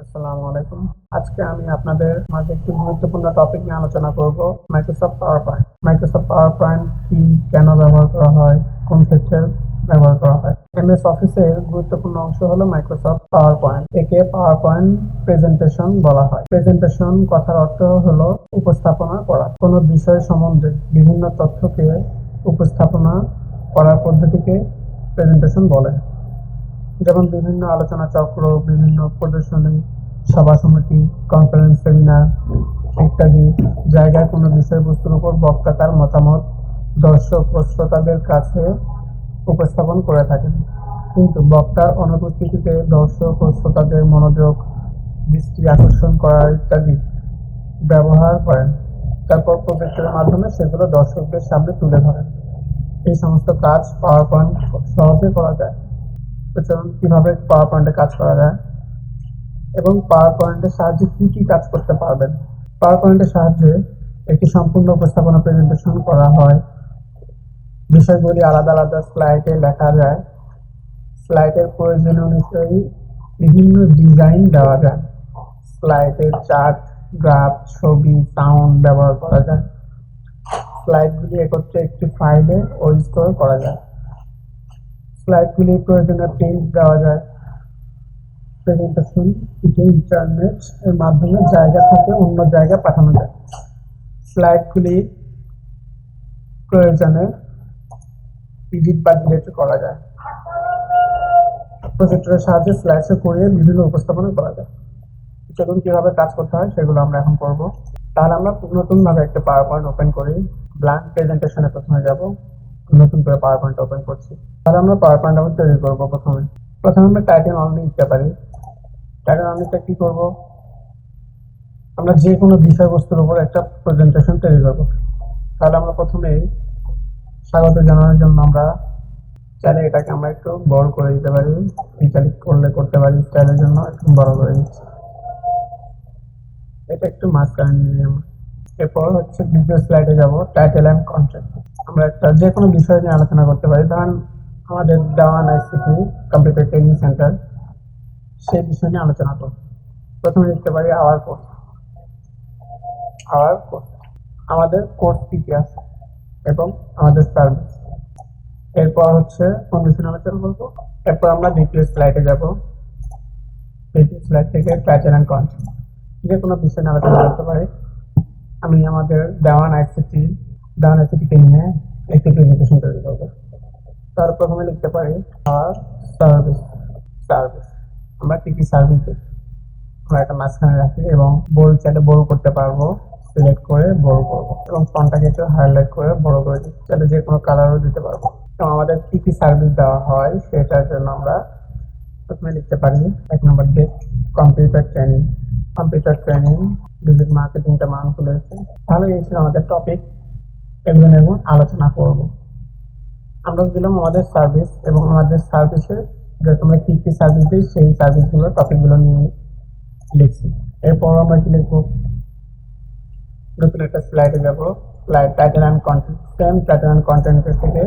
আসসালামু আলাইকুম। আজকে আমি আপনাদের মাঝে একটি গুরুত্বপূর্ণ টপিক নিয়ে আলোচনা করব, Microsoft power point. Microsoft power point কি, কেন ব্যবহার করা হয়, কোন ক্ষেত্রে ব্যবহার করা হয়। এমএস অফিসের গুরুত্বপূর্ণ অংশ হলো মাইক্রোসফট পাওয়ার পয়েন্ট। একে পাওয়ার পয়েন্ট প্রেজেন্টেশন বলা হয়। প্রেজেন্টেশন কথার অর্থ হলো উপস্থাপনা করা। কোনো বিষয় সম্বন্ধে বিভিন্ন তথ্যকে উপস্থাপনা করার পদ্ধতিকে প্রেজেন্টেশন বলে। যেমন বিভিন্ন আলোচনা চক্র, বিভিন্ন প্রদর্শনী, সভা সমিতি, কনফারেন্স, সেমিনার ইত্যাদি জায়গায় কোনো বিষয়বস্তুর উপর বক্তা তার মতামত দর্শক ও শ্রোতাদের কাছে উপস্থাপন করে থাকেন। কিন্তু বক্তার অনুপস্থিতিতে দর্শক ও শ্রোতাদের মনোযোগ, দৃষ্টি আকর্ষণ করা ইত্যাদি ব্যবহার করেন। তারপর প্রজেক্টরের মাধ্যমে সেগুলো দর্শকদের সামনে তুলে ধরেন। এই সমস্ত কাজ পাওয়ার পয়েন্ট সহজে করা যায়। তো চলুন কিভাবে পাওয়ার পয়েন্টে কাজ করা যায় এবং পাওয়ার পয়েন্টের সাহায্যে কি কি কাজ করতে পারবেন। পাওয়ার পয়েন্টের সাহায্যে একটি সম্পূর্ণ উপস্থাপনা প্রেজেন্টেশন করা হয়। বিষয়গুলি আলাদা আলাদা স্লাইডে লেখা যায়। স্লাইডের প্রয়োজন অনুযায়ী বিভিন্ন ডিজাইন দেওয়া যায়। স্লাইডে চার্ট, গ্রাফ, ছবি, সাউন্ড ব্যবহার করা যায়। স্লাইডগুলি একত্রে একটি ফাইলে ও স্টোর করা যায়। স্লাইডগুলি প্রয়োজনে প্রিন্ট দেওয়া যায়। প্রেজেন্টেশন ইন্টারনেট এর মাধ্যমে জায়গা থেকে অন্য জায়গায় পাঠানো যায়। স্লাইডগুলি প্রয়োজনে এডিট বা ডিলিট করা যায়। প্রজেক্টরের সাহায্যে স্লাইডে করিয়ে বিভিন্ন উপস্থাপনা করা যায়। চলুন কিভাবে কাজ করতে হয় সেগুলো আমরা এখন করব। তাহলে আমরা নতুন ভাবে একটা পাওয়ার পয়েন্ট ওপেন করি। ব্ল্যাঙ্ক প্রেজেন্টেশনে প্রথমে যাব। নতুন করে পাওয়ার পয়েন্ট ওপেন করছি। তাহলে আমরা পাওয়ার পয়েন্ট আবার তৈরি করব। প্রথমে আমরা টাইটেল অনলি দিতে পারি। টাইটেল অনলিতে কি করব, আমরা যে কোনো বিষয়বস্তুর উপর একটা প্রেজেন্টেশন তৈরি করব। তাহলে আমরা প্রথমেই স্বাগত জানানোর জন্য আমরা চাইলে এটাকে আমরা একটু বড় করে দিতে পারি। ইটালিক করতে পারি। স্টাইলের জন্য একটু বড় করে দিচ্ছি। এটা একটু মাঝখানে নিয়ে আমরা এরপর হচ্ছে দ্বিতীয় স্লাইডে যাব, টাইটেল অ্যান্ড কন্টেন্ট। আমরা একটা যে কোনো বিষয় নিয়ে আলোচনা করতে পারি। ধরেন আমাদের দেওয়ান আইসিটি কম্পিউটার ট্রেনিং সেন্টার, সেই বিষয় নিয়ে আলোচনা করব। প্রথমে লিখতে পারি আওয়ার কোর্স। আওয়ার কোর্স আমাদের কোর্স কি কি আছে এবং আমাদের সার্ভিস। এরপর হচ্ছে কোন বিষয় আলোচনা করবো। এরপর আমরা দ্বিতীয় স্লাইডে যাব। দ্বিতীয় স্লাইড থেকে টাইটেল অ্যান্ড কন্টেন্ট যে কোনো বিষয় নিয়ে আলোচনা করতে পারি। আমি আমাদের দেওয়ান আইসিটিকে নিয়ে একটি প্রেজেন্টেশন তৈরি করবো। তার প্রথমে লিখতে পারি আর সার্ভিস। সার্ভিস আমরা কি কি সার্ভিস দিই আমরা একটা মাঝখানে রাখি এবং বোল্ড চাইলে বড় করতে পারবো। সিলেক্ট করে বড় করবো এবং ফন্টটাকে একটু হাইলাইট করে বড় করে দিই। চাইলে যে কোনো কালারও দিতে পারবো। এবং আমাদের কি কি সার্ভিস দেওয়া হয় সেটার জন্য আমরা প্রথমে লিখতে পারি 1 নম্বর date computer training. Computer training digital মার্কেটিংটা মান খুলেছে। তাহলে এই ছিল আমাদের টপিক। এগুলো নিয়ে আলোচনা করব। আমরা দিলাম আমাদের সার্ভিস এবং আমাদের সার্ভিসে যে তোমরা কি কি সার্ভিস দিই সেই সার্ভিসগুলো টপিকগুলো নিয়ে লিখছি। এরপর আমরা কি লিখবো, নতুন একটা স্লাইডে যাব। Slide title and content. Same title and কন্টেন্টের থেকে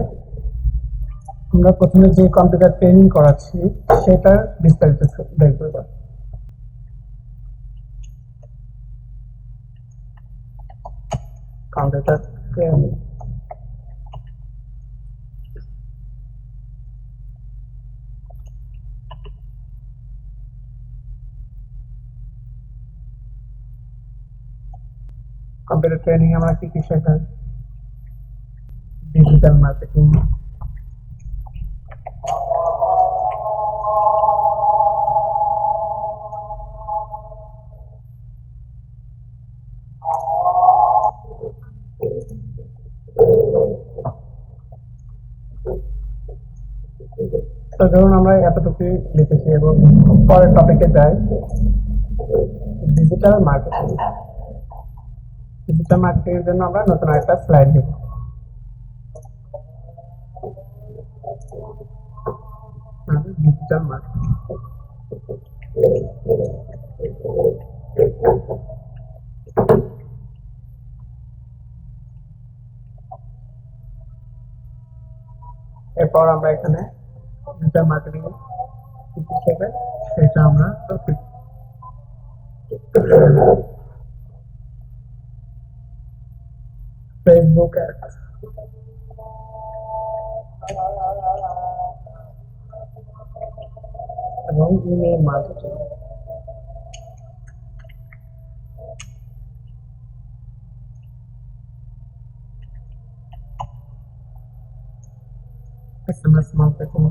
আমরা প্রথমে যে কম্পিউটার ট্রেনিং করাচ্ছি সেটার বিস্তারিত দেখবো। কম্পিউটার ট্রেনিং কম্পিউটার ট্রেনিং আমরা কি কি শেখাই, ডিজিটাল মার্কেটিং, তো ধরুন আমরা এতটুকু লিখেছি এবং পরের টপিকে যাই, ডিজিটাল মার্কেটিং। ডিজিটাল মার্কেটিং এর জন্য আমরা নতুন একটা স্লাইড দিব। ডিজিটাল মার্কেটিং এরপর আমরা এখানে ডিজিটাল মার্কেটিং কি কি শেখাই সেটা আমরা টপিক Facebook ads এবং email marketing. SMS marketing,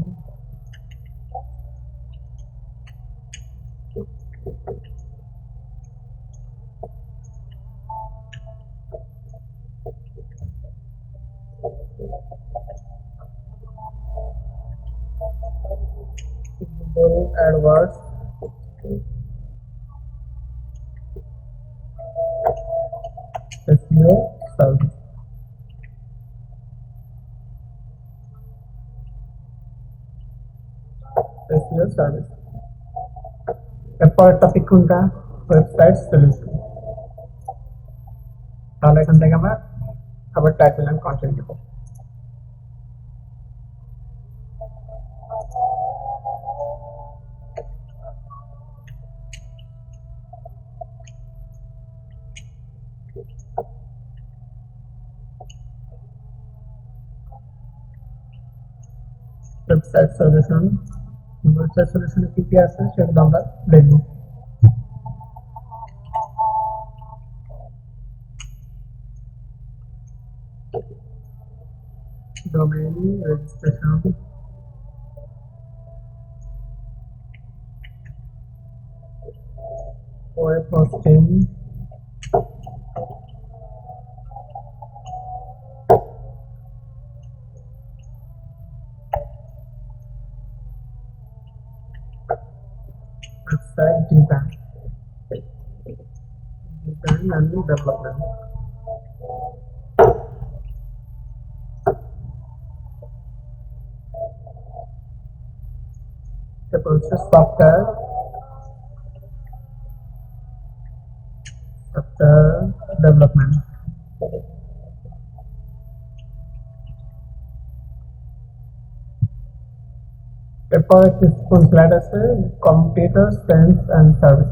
Google AdWords, SEO service। SEO service এরপর টপিক কোনটা? Website solution. তাহলে এখান থেকে আমরা আবার টাইটেল এন্ড কন্টেন্ট দিব। ওয়েবসাইট সলিউশন, ওয়েবসাইট সলিউশনে কি কি আছে সেগুলো আমরা দেখব। domain registration, web hosting, website design and development। তারপর হচ্ছে সফটওয়্যার ডেভেলপমেন্ট। এরপর একটি কোন স্লাইড আছে? Computer science and service.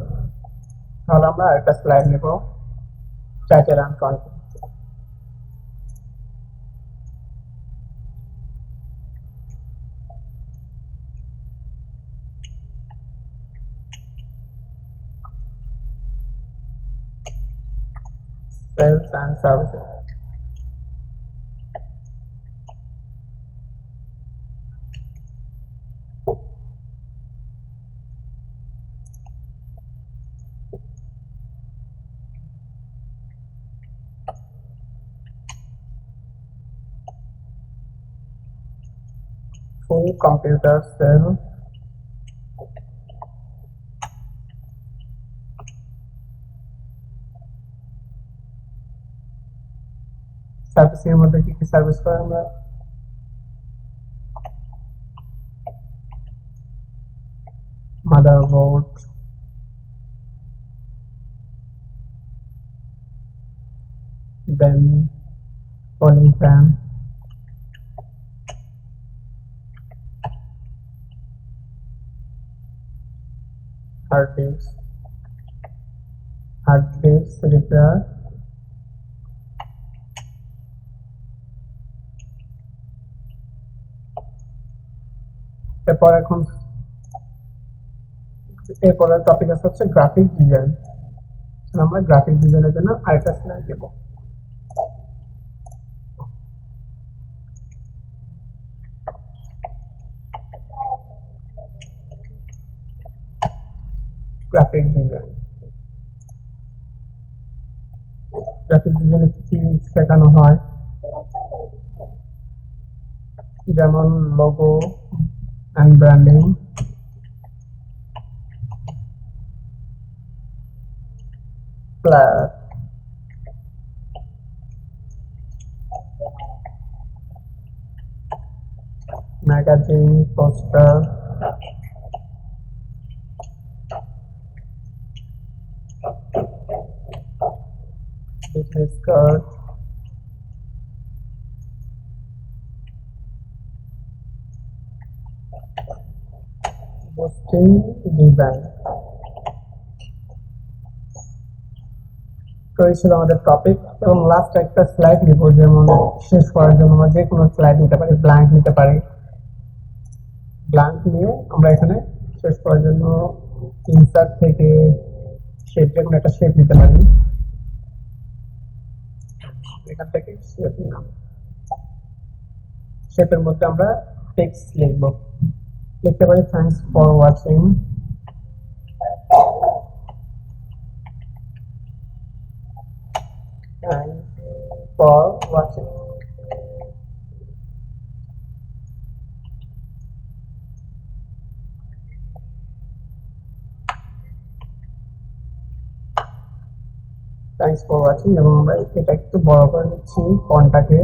তাহলে আমরা আরেকটা স্লাইড নেব, title and content. Sales and services। Full computer sale, সার্ভিসের মধ্যে কি কি সার্ভিস করে আমরা? motherboard, then cooling fan, hard disk repair, এরপরের টপিক আছে হচ্ছে গ্রাফিক ডিজাইন। আমরা গ্রাফিক ডিজাইনের জন্য আরেকটা স্লাইড দেব। গ্রাফিক ডিজাইন, গ্রাফিক ডিজাইনে কি শেখানো হয়? যেমন logo and branding, flash, magazine, poster, business card, boosting design। তো এই ছিল আমাদের টপিক এবং লাস্ট একটা স্লাইড নিব, যেমন শেষ করার জন্য আমরা যে কোনো স্লাইড নিতে পারি, ব্ল্যাঙ্ক নিতে পারি। ব্ল্যাঙ্ক নিয়ে আমরা এখানে শেষ করার জন্য ইনসার্ট থেকে শেপ, যে কোনো একটা শেপ নিতে পারি। এখান থেকে শেপ নিলাম, শেপের মধ্যে আমরা টেক্সট লিখবো, লিখতে পারি thanks for watching. Thanks for watching. Thanks for watching এবং আমরা এটা একটু বড় করে নিচ্ছি ফন্টটাকে।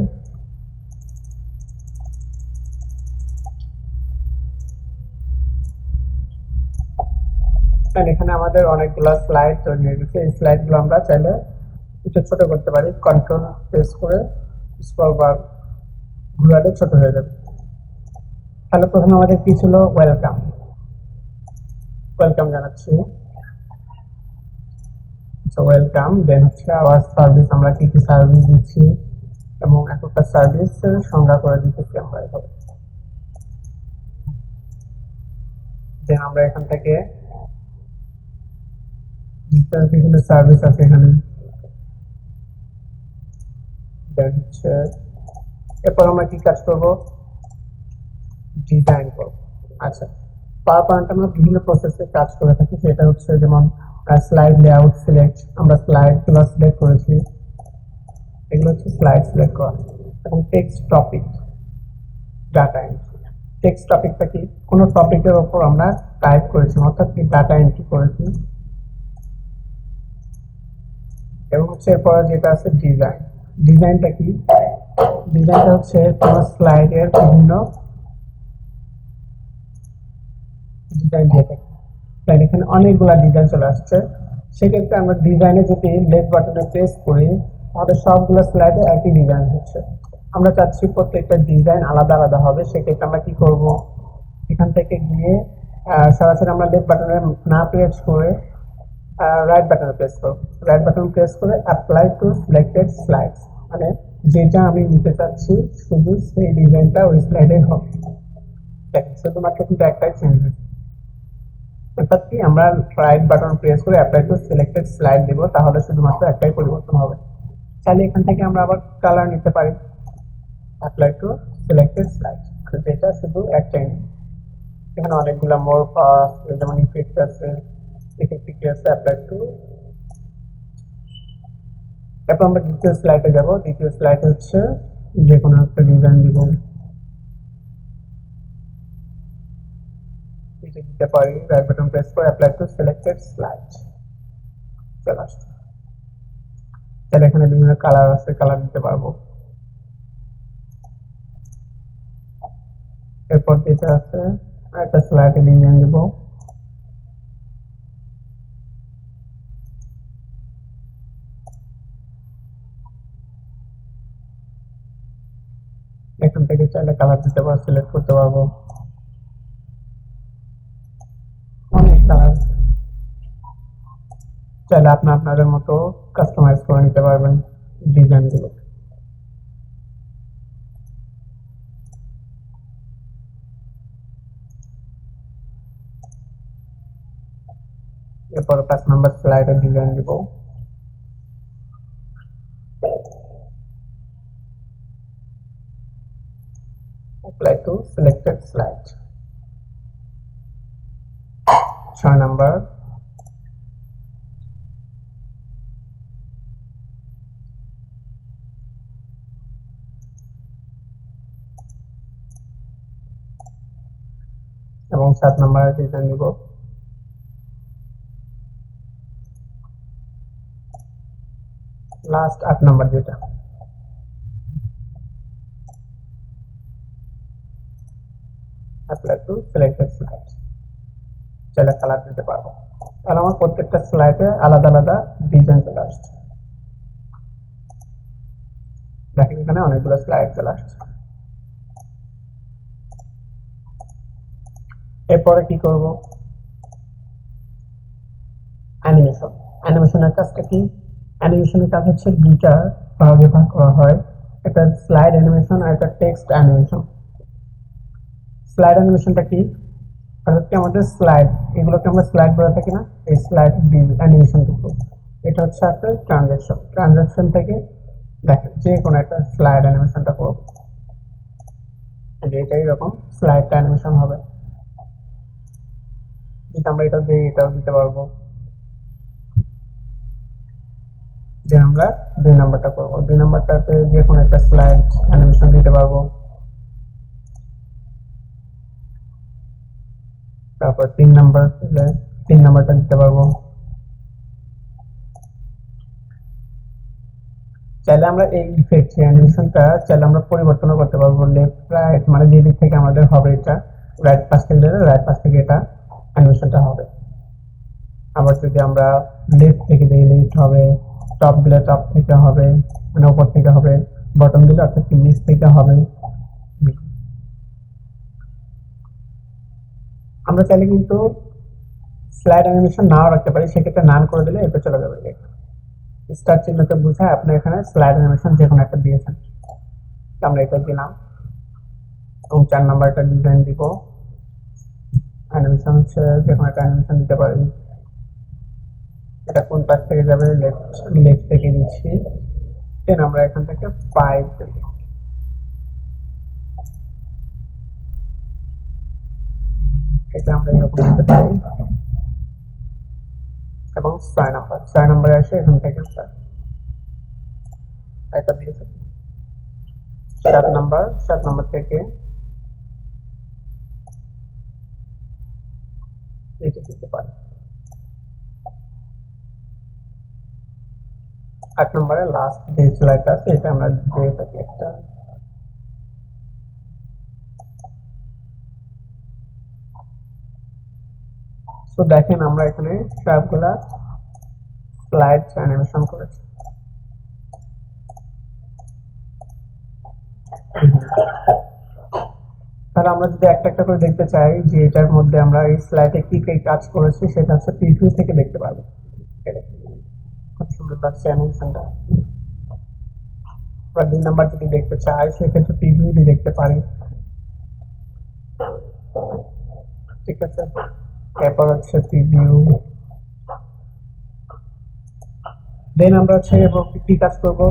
এখানে আমাদের অনেকগুলো স্লাইড তৈরি হয়ে গেছে। এই স্লাইডগুলো আমরা চাইলে একটু ছোট করতে পারি, কন্ট্রোল প্রেস করে স্ক্রল বার ঘোরালে ছোট হয়ে যাবে। তাহলে প্রথমে আমাদের কি ছিল, ওয়েলকাম। ওয়েলকাম জানাচ্ছি, ওয়েলকাম। দেন হচ্ছে আওয়ার সার্ভিস, আমরা কি কি সার্ভিস দিচ্ছি এবং একটা সার্ভিসের সংজ্ঞা করে দিতেছি আমরা এভাবে। দেন আমরা এখান থেকে বিভিন্ন সার্ভিস আছে এখানে। দেন হচ্ছে এরপর আমরা কি কাজ করব, ডিজাইন করব। আচ্ছা, পাওয়ার পয়েন্ট আমরা বিভিন্ন প্রসেসে কাজ করে থাকি, সেটা হচ্ছে যেমন স্লাইড লেআউট সিলেক্ট, আমরা স্লাইড গুলো সিলেক্ট করেছি, এগুলো হচ্ছে স্লাইড সিলেক্ট করা। এবং text topic, data entry. Text টপিকটা কি, কোনো টপিকের উপর আমরা টাইপ করেছি, অর্থাৎ কি ডাটা এন্ট্রি করেছি। এবং হচ্ছে এরপরে যেটা আছে ডিজাইন। ডিজাইনটা কি, ডিজাইনটা হচ্ছে তোমার স্লাইডের বিভিন্ন ডিজাইন দিয়ে থাকি। এখানে অনেকগুলা ডিজাইন চলে আসছে, সেক্ষেত্রে আমরা ডিজাইনে যদি লেফট বাটনে প্রেস করি তাহলে সবগুলো স্লাইডে একই ডিজাইন হচ্ছে। আমরা চাচ্ছি প্রত্যেকটা ডিজাইন আলাদা আলাদা হবে, সেক্ষেত্রে আমরা কি করব, এখান থেকে গিয়ে সরাসরি আমরা লেফট বাটনে না প্রেস করে রাইট বাটনে প্রেস করব। রাইট বাটন প্রেস করে অ্যাপ্লাই টু সিলেক্টেড স্লাইডস, মানে যেটা আমি নিতে চাচ্ছি শুধু সেই ডিজাইনটা ওই স্লাইডে হবে। শুধুমাত্র কিন্তু একটাই চেঞ্জ হচ্ছে, অর্থাৎ কি আমরা রাইট বাটন প্রেস করে অ্যাপ্লাই টু সিলেক্টেড স্লাইড দিব, তাহলে শুধুমাত্র একটাই পরিবর্তন হবে। চাইলে এখান থেকে আমরা আবার কালার নিতে পারি, অ্যাপ্লাই টু সিলেক্টেড স্লাইড, যেটা শুধু একটাই। এখানে অনেকগুলো মোর পাওয়ার, যেমন ইফেক্ট আছে, ইফেক্ট আছে, অ্যাপ্লাই টু। তারপর আমরা দ্বিতীয় স্লাইডে যাব। দ্বিতীয় স্লাইড হচ্ছে যে কোনো একটা ডিজাইন দিব, এটা দিতে পারি। রাইট বাটন প্রেস করে অ্যাপ্লাই টু সিলেক্টেড স্লাইড চলে আসছে। তাহলে এখানে বিভিন্ন কালার আছে, কালার দিতে পারবো। এরপর যেটা আছে একটা স্লাইডে ডিজাইন দিব, এখান থেকে চাইলে কালার দিতে পারবো, সিলেক্ট করতে পারবো, অনেক কালার। চাইলে আপনাদের মতো কাস্টমাইজ করে নিতে পারবেন ডিজাইন গুলো। এরপর 5 নাম্বার স্লাইডে ডিজাইন দিব, apply to selected slide। 6 number এবং 7 নাম্বার ডিজাইন দিব। লাস্ট 8 নাম্বার যেটা, apply to selected slide, চাইলে কালার দিতে পারবো। তাহলে আমার প্রত্যেকটা স্লাইডে আলাদা আলাদা ডিজাইন চলে আসছে। দেখেন এখানে অনেকগুলো স্লাইড চলে আসছে। এরপরে কি করব, অ্যানিমেশন। অ্যানিমেশনের কাজটা কি, অ্যানিমেশনের কাজ হচ্ছে দুইটা ভাগে ভাগ করা হয়, একটা স্লাইড অ্যানিমেশন আর একটা টেক্সট অ্যানিমেশন। স্লাইড অ্যানিমেশনটা কি? অর্থাৎ কি আমাদের স্লাইড, এগুলোকে আমরা স্লাইড বলে থাকি না, এই স্লাইড অ্যানিমেশন করবো। এটা হচ্ছে আপনার ট্রানজাকশন। ট্রানজাকশন থেকে দেখেন যে কোনো একটা স্লাইড অ্যানিমেশনটা করবো, এটাই এরকম স্লাইড অ্যানিমেশন হবে। যদি আমরা এটা দিয়ে এটাও দিতে পারবো, যে আমরা 2 নম্বরটা করবো, 2 নম্বরটাতে যে কোনো একটা স্লাইড অ্যানিমেশন দিতে পারবো। তারপর 3 নম্বর 3 নম্বরটা দিতে পারবো। চাইলে আমরা এই ইফেক্ট অ্যানিমেশনটা চাইলে আমরা পরিবর্তন করতে পারবো, লেফট রাইট, মানে যে দিক থেকে আমাদের হবে এটা রাইট পাশ থেকে দিলে রাইট পাশ থেকে এটা অ্যানিমেশনটা হবে। আবার যদি আমরা লেফট থেকে দিই লেফট হবে, টপ দিলে টপ থেকে হবে, মানে উপর থেকে হবে, বটম দিলে অর্থাৎ নিচ থেকে হবে। আমরা চাইলে কিন্তু স্লাইড অ্যানিমেশন নাও রাখতে পারি, সেক্ষেত্রে নান করে দিলে এটা চলে যাবে। স্টার চিহ্নকে বুঝায় আপনি এখানে স্লাইড অ্যানিমেশন যে কোনো একটা দিয়েছেন, আমরা এটা দিলাম এবং 4 নম্বরটা ডিজাইন দিব। অ্যানিমেশন হচ্ছে যে কোনো একটা অ্যানিমেশন দিতে পারি। এটা কোন পাশ থেকে যাবে? লেফট, লেফট থেকে দিচ্ছি। দেন আমরা এখান থেকে 5 দেব। এটা আমরা এরকম দিতে পারি। এবং 6 নম্বর, 6 নম্বরে আসে এখান থেকে এটা দিয়েছে 7 নম্বর, 7 নম্বর থেকে এটা দিতে পারি। 8 নম্বরে লাস্ট যে স্লাইডটা আছে এটা আমরা দিয়ে থাকি একটা। তো দেখেন আমরা এখানে সবগুলা স্লাইড অ্যানিমেশন করেছি। তাহলে আমরা যদি একটা একটা করে দেখতে চাই যে এটার মধ্যে আমরা এই স্লাইডে কি কি কাজ করেছি, সেটা হচ্ছে প্রিভিউ থেকে দেখতে পারবো। খুব সুন্দর লাগছে অ্যানিমেশনটা। বা 2 নম্বর যদি দেখতে চাই সেক্ষেত্রে প্রিভিউ দিয়ে দেখতে পারি। ঠিক আছে, এরপর হচ্ছে প্রিভিউ। দেন আমরা হচ্ছে কি কাজ করবো,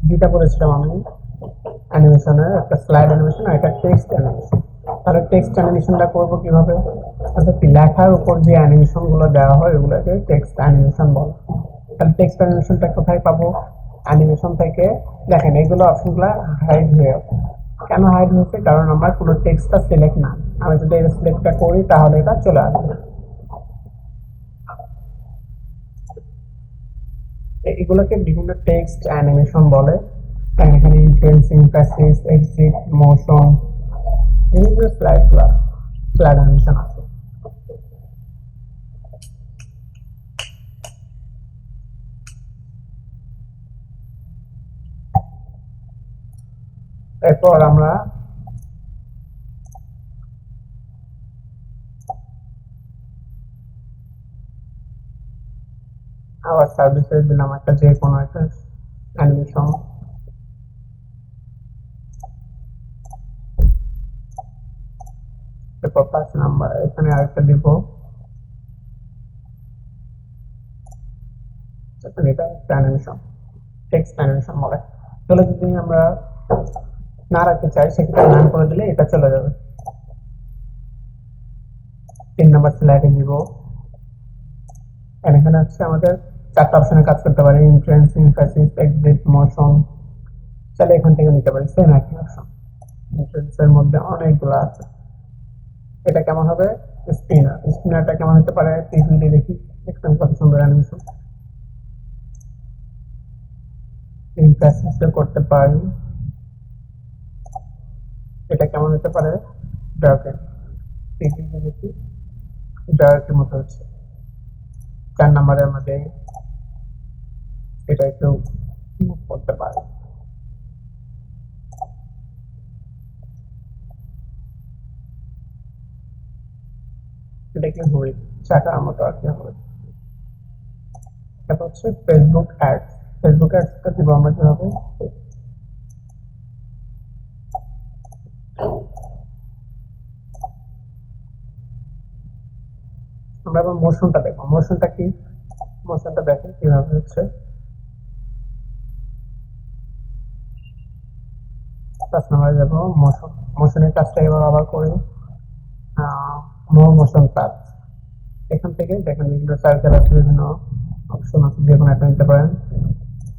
যেটা বলেছিলাম আমি অ্যানিমেশনের, একটা স্লাইড অ্যানিমেশন আর একটা টেক্সট অ্যানিমেশন। তাহলে টেক্সট অ্যানিমেশনটা করবো কিভাবে? অর্থাৎ লেখার উপর যে অ্যানিমেশন গুলো দেওয়া হয় ওগুলোকে টেক্সট অ্যানিমেশন বলে। তাহলে টেক্সট অ্যানিমেশনটা কোথায় পাবো? অ্যানিমেশন থেকে। দেখেন এইগুলো অপশনগুলো হাইড হয়ে আছে। কেন হাইড হয়েছে? কারণ আমার কোনো টেক্সটটা সিলেক্ট না। আমি যদি এটা সিলেক্টটা করি তাহলে এটা চলে আসবে। এগুলোকে বিভিন্ন টেক্সট অ্যানিমেশন বলে। এখানে ইনফ্লুয়েন্সিং, প্যাসেজ, এক্সিট, মোশন, বিভিন্ন স্লাইড স্লাইড অ্যানিমেশন আছে। এরপর আমরা আবার সার্ভিসে দিলাম একটা যে কোনো একটা অ্যানিমেশন। এরপর 5 নম্বর এখানে আরেকটা দিব, এটা একটা অ্যানিমেশন, টেক্সট অ্যানিমেশন বলে। তাহলে যদি আমরা না রাখতে চাই সেক্ষেত্রে নাম করে দিলে এটা চলে যাবে। 3 নম্বর স্লাইডে দিব। এখানে হচ্ছে আমাদের 4টা অপশনে কাজ করতে পারি, ইনফ্লুয়েন্সিং, প্যাসিভ, এক্সিট, মোশন। তাহলে এখান থেকে নিতে পারি সেম একই অপশন। ইনফ্লুয়েন্সের মধ্যে অনেকগুলো আছে। এটা কেমন হবে? স্পিনার। স্পিনারটা কেমন হতে পারে? টিভিতে দেখি একদম কত সুন্দর অ্যানিমেশন। প্যাসিভ করতে পারি। এটা কেমন হতে পারে? ডার্কের। টিভিতে দেখি ডার্কের মতো হচ্ছে। 4 নম্বরের মধ্যে এটা একটু মুভ করতে পারে। এটা কি হবে? চাকার মতো আর কি হবে। তারপর হচ্ছে ফেসবুক অ্যাডস। ফেসবুক অ্যাডসটা দিব আমরা কিভাবে, আমরা এবার মোশনটা দেখবো। মোশনটা কি, মোশনটা দেখেন কিভাবে হচ্ছে। ফার্স্ট নাম্বার যাবো মোশন। মোশনের কাজটা এবার আবার করি মোর মোশন প্লাস। এখান থেকে দেখেন বিভিন্ন সার্কেল আছে, বিভিন্ন অপশন আছে, যে কোনো একটা নিতে পারেন।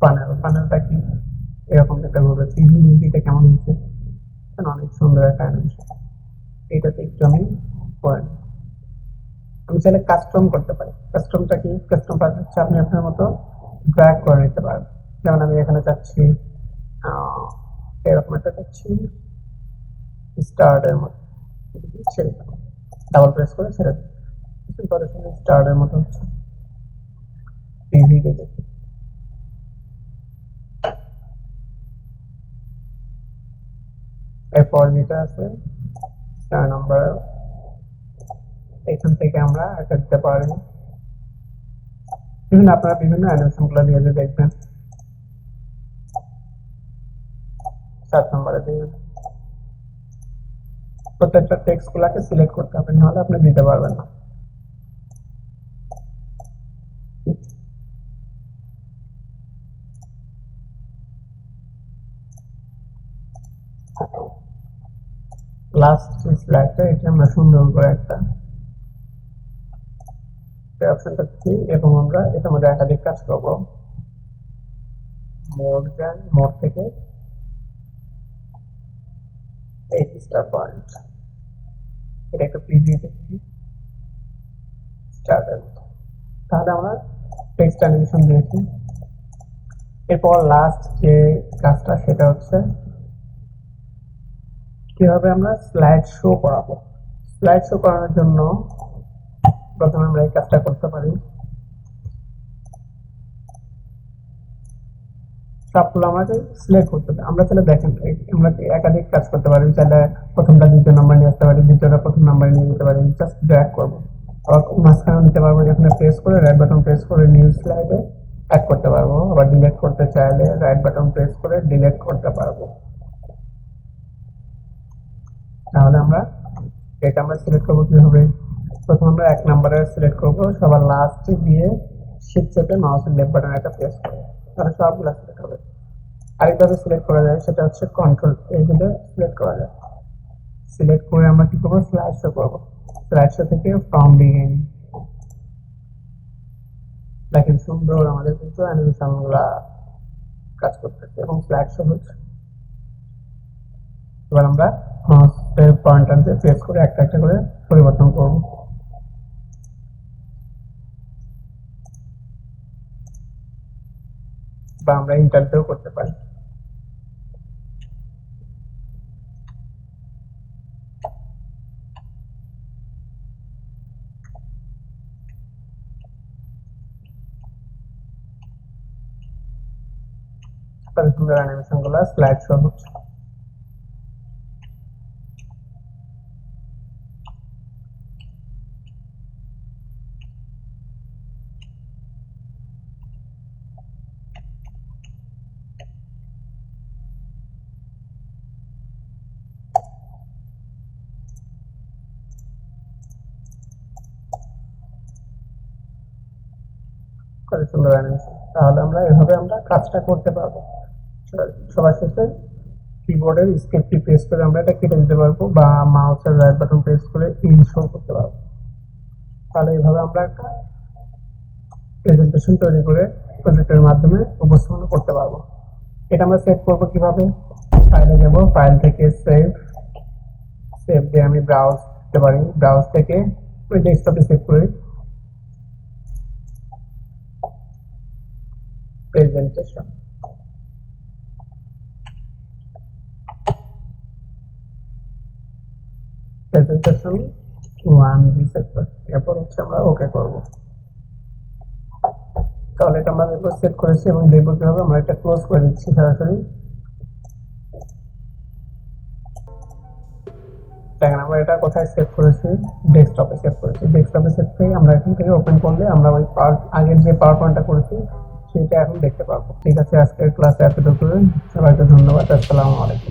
ফানেল, ফানেলটা কি এরকম একটা ঘুরবে। মুভিটা কেমন হচ্ছে, অনেক সুন্দর একটা অ্যানিমেশন। এটাতে একটু আমি করেন, আমি চাইলে কাস্টম করতে পারি। কাস্টমটা কি, কাস্টম পার্ট হচ্ছে আপনি আপনার মতো ড্র্যাগ করে নিতে পারেন। যেমন আমি এখানে চাচ্ছি এরকম একটা চাচ্ছি স্টার্টের মতো, ছেড়ে দেবো, ডাবল প্রেস করে ছেড়ে দেবো। স্টার্টের মতো হচ্ছে টিভিতে দেখি। এরপর যেটা আছে 4 নম্বর, এখান থেকে আমরা এটা দিতে পারি। বিভিন্ন আপনারা বিভিন্ন অ্যানিমেশন গুলো দিয়ে দেখবেন। 7 নম্বরে দিয়ে প্রত্যেকটা টেক্সট গুলাকে সিলেক্ট করতে হবে, নাহলে আপনি দিতে পারবেন না। লাস্ট স্লাইডটা এটা আমরা সুন্দর করে একটা অপশনটা দিচ্ছি, এবং আমরা এটার মধ্যে একাধিক কাজ করবো। মোড থেকে 8 স্টার পয়েন্ট, এটা একটা প্রিভিউ দিচ্ছি স্টার্টার। তাহলে আমরা টেক্সট অ্যানিমেশন দিয়েছি। এরপর লাস্ট যে কাজটা সেটা হচ্ছে কিভাবে আমরা স্লাইড শো করাবো। স্লাইড শো করানোর জন্য প্রথমে আমরা এই কাজটা করতে পারি। সবগুলো আমাদের সিলেক্ট করতে হবে। আমরা চাইলে দেখেন আমরা একাধিক কাজ করতে পারি, চাইলে প্রথমটা দ্বিতীয় নাম্বার নিয়ে আসতে পারি, দ্বিতীয়টা প্রথম নাম্বার নিয়ে যেতে পারি, জাস্ট ড্র্যাগ করবো। আবার মাঝখানে নিতে পারবো, যেখানে প্রেস করে রাইট বাটন প্রেস করে নিউ স্লাইডে অ্যাড করতে পারবো। আবার ডিলিট করতে চাইলে রাইট বাটন প্রেস করে ডিলিট করতে পারবো। তাহলে আমরা এটা আমরা সিলেক্ট করবো কিভাবে, প্রথম আমরা 1 নাম্বারে সিলেক্ট করবো, সবার লাস্টে গিয়ে শিফট চেপে মাউসের লেফট বাটন একটা প্রেস করবো, তাহলে সবগুলো সিলেক্ট হবে। আরেকভাবে সিলেক্ট করা যায়, সেটা হচ্ছে কন্ট্রোল এইগুলো সিলেক্ট করা যায়। সিলেক্ট করে আমরা কি করবো, স্লাইড শো করবো। স্লাইড শো থেকে ফ্রম বিগিন, দেখেন সুন্দর আমাদের কিন্তু অ্যানিমেশন গুলা কাজ করতেছে এবং স্লাইড শো হচ্ছে। এবার আমরা মাউসের পয়েন্টার দিয়ে প্রেস করে একটা একটা করে পরিবর্তন করব। বা আমরা ইন্টার দিয়েও করতে পারি। তাহলে সুন্দর অ্যানিমেশন গুলা স্লাইড শো হচ্ছে। কত সুন্দর অ্যানিমেশন। তাহলে আমরা এভাবে আমরা কাজটা করতে পারবো। সবার শেষে কিবোর্ডের এস্কেপ কি প্রেস করে আমরা এটা কেটে দিতে পারবো, বা মাউসের রাইট বাটন প্রেস করে ইন শো করতে পারবো। তাহলে এইভাবে আমরা একটা প্রেজেন্টেশন তৈরি করে প্রজেক্টের মাধ্যমে উপস্থাপন করতে পারবো। এটা আমরা সেভ করবো কিভাবে, ফাইলে যাব, ফাইল থেকে সেভ, সেভ দিয়ে আমি ব্রাউজ করতে পারি, ব্রাউজ থেকে ওই ডেস্কটপে সেভ করি প্রেজেন্টেশন। প্রেজেন্টেশন 1 সেভ করি, এরপর হচ্ছে আমরা ওকে করব। তাহলে এটা আমরা এরপর সেভ করেছি এবং দেখবো কিভাবে আমরা এটা ক্লোজ করে দিচ্ছি সরাসরি। দেখেন আমরা এটা কোথায় সেভ করেছি, ডেস্কটপে সেভ করেছি। ডেস্কটপে সেভ করে আমরা এখান থেকে ওপেন করলে আমরা ওই আগের যে পাওয়ার পয়েন্টটা করেছি সেটা এখন দেখতে পারবো। ঠিক আছে, আজকের ক্লাসে এতটুকু। সবাইকে ধন্যবাদ। আসসালামু আলাইকুম।